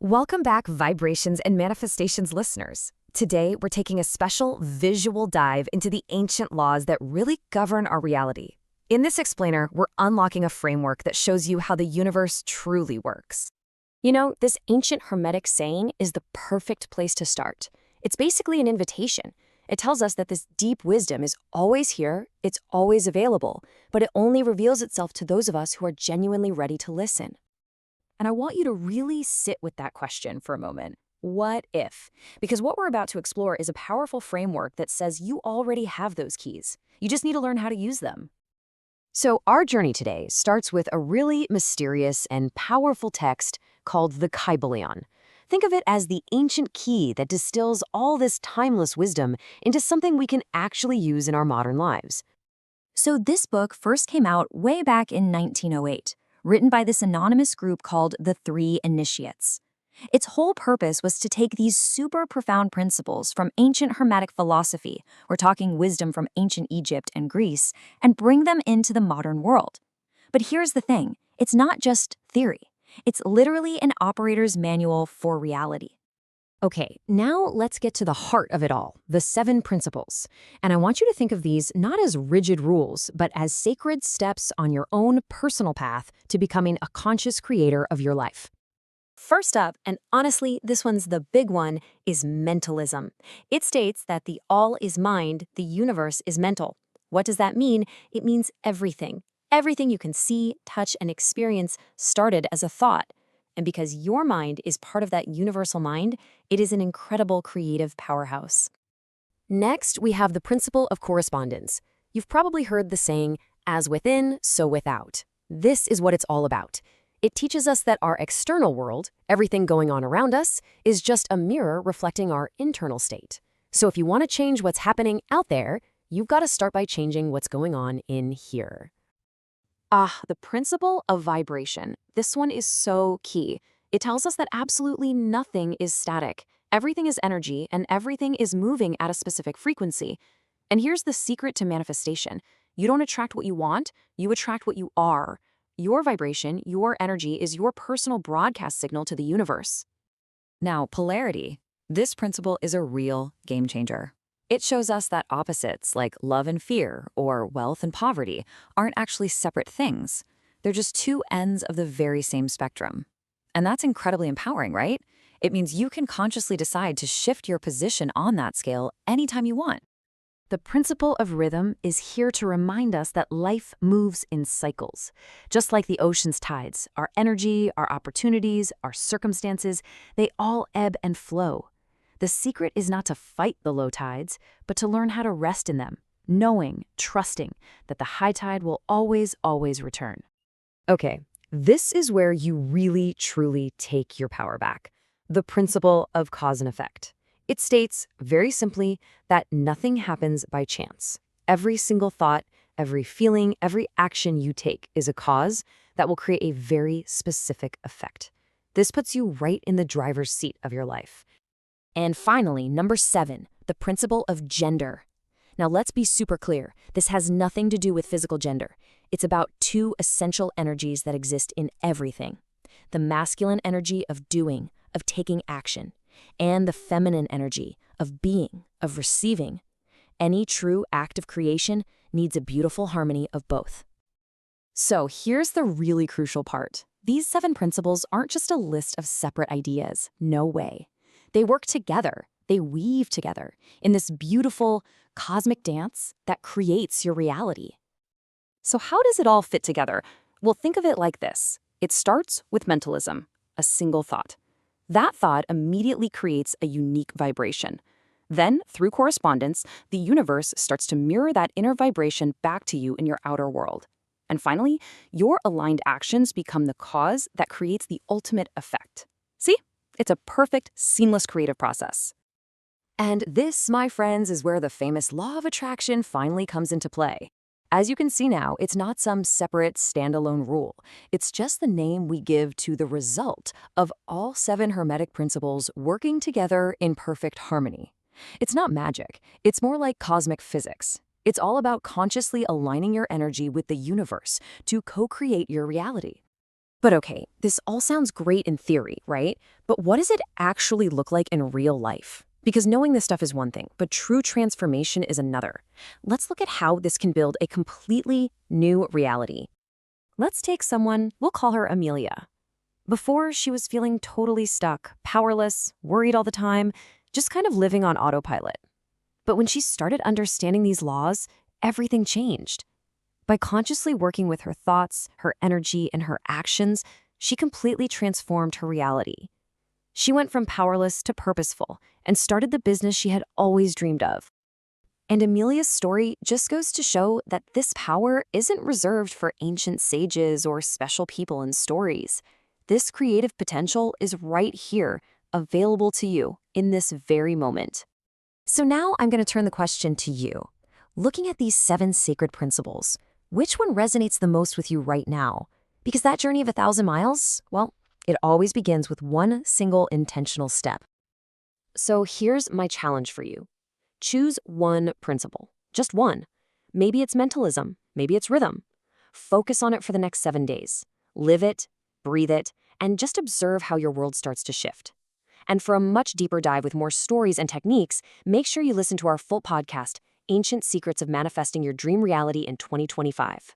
Welcome back, Vibrations and Manifestations listeners. Today, we're taking a special visual dive into the ancient laws that really govern our reality. In this explainer, we're unlocking a framework that shows you how the universe truly works. You know, this ancient Hermetic saying is the perfect place to start. It's basically an invitation. It tells us that this deep wisdom is always here, it's always available, but it only reveals itself to those of us who are genuinely ready to listen. And I want you to really sit with that question for a moment. What if? Because what we're about to explore is a powerful framework that says you already have those keys. You just need to learn how to use them. So our journey today starts with a really mysterious and powerful text called the Kybalion. Think of it as the ancient key that distills all this timeless wisdom into something we can actually use in our modern lives. So this book first came out way back in 1908, written by this anonymous group called the Three Initiates. Its whole purpose was to take these super profound principles from ancient Hermetic philosophy, we're talking wisdom from ancient Egypt and Greece, and bring them into the modern world. But here's the thing, it's not just theory. It's literally an operator's manual for reality. Okay, now let's get to the heart of it all, the 7 principles. And I want you to think of these not as rigid rules, but as sacred steps on your own personal path to becoming a conscious creator of your life. First up, and honestly, this one's the big one, is mentalism. It states that the all is mind, the universe is mental. What does that mean? It means everything. Everything you can see, touch, and experience started as a thought. And because your mind is part of that universal mind, it is an incredible creative powerhouse. Next, we have the principle of correspondence. You've probably heard the saying, as within, so without. This is what it's all about. It teaches us that our external world, everything going on around us, is just a mirror reflecting our internal state. So if you want to change what's happening out there, you've got to start by changing what's going on in here. The principle of vibration. This one is so key. It tells us that absolutely nothing is static. Everything is energy, and everything is moving at a specific frequency. And here's the secret to manifestation. You don't attract what you want, you attract what you are. Your vibration, your energy, is your personal broadcast signal to the universe. Now, polarity. This principle is a real game changer. It shows us that opposites like love and fear or wealth and poverty aren't actually separate things. They're just two ends of the very same spectrum. And that's incredibly empowering, right? It means you can consciously decide to shift your position on that scale anytime you want. The principle of rhythm is here to remind us that life moves in cycles. Just like the ocean's tides, our energy, our opportunities, our circumstances, they all ebb and flow. The secret is not to fight the low tides, but to learn how to rest in them, knowing, trusting that the high tide will always, always return. Okay, this is where you really, truly take your power back. The principle of cause and effect. It states, very simply, that nothing happens by chance. Every single thought, every feeling, every action you take is a cause that will create a very specific effect. This puts you right in the driver's seat of your life. And finally, number 7, the principle of gender. Now let's be super clear. This has nothing to do with physical gender. It's about 2 essential energies that exist in everything. The masculine energy of doing, of taking action, and the feminine energy of being, of receiving. Any true act of creation needs a beautiful harmony of both. So here's the really crucial part. These 7 principles aren't just a list of separate ideas. No way. They work together, they weave together in this beautiful cosmic dance that creates your reality. So how does it all fit together? Well, think of it like this. It starts with mentalism, a single thought. That thought immediately creates a unique vibration. Then, through correspondence, the universe starts to mirror that inner vibration back to you in your outer world. And finally, your aligned actions become the cause that creates the ultimate effect. See? It's a perfect, seamless creative process. And this, my friends, is where the famous law of attraction finally comes into play. As you can see now, it's not some separate, standalone rule. It's just the name we give to the result of all 7 Hermetic principles working together in perfect harmony. It's not magic. It's more like cosmic physics. It's all about consciously aligning your energy with the universe to co-create your reality. But okay, this all sounds great in theory, right? But what does it actually look like in real life? Because knowing this stuff is one thing, but true transformation is another. Let's look at how this can build a completely new reality. Let's take someone, we'll call her Amelia. Before, she was feeling totally stuck, powerless, worried all the time, just kind of living on autopilot. But when she started understanding these laws, everything changed. By consciously working with her thoughts, her energy, and her actions, she completely transformed her reality. She went from powerless to purposeful and started the business she had always dreamed of. And Amelia's story just goes to show that this power isn't reserved for ancient sages or special people in stories. This creative potential is right here, available to you in this very moment. So now I'm going to turn the question to you. Looking at these 7 sacred principles, which one resonates the most with you right now? Because that journey of 1,000 miles, well, it always begins with one single intentional step. So here's my challenge for you. Choose one principle, just one. Maybe it's mentalism, maybe it's rhythm. Focus on it for the next 7 days. Live it, breathe it, and just observe how your world starts to shift. And for a much deeper dive with more stories and techniques, make sure you listen to our full podcast, Ancient Secrets of Manifesting Your Dream Reality in 2025.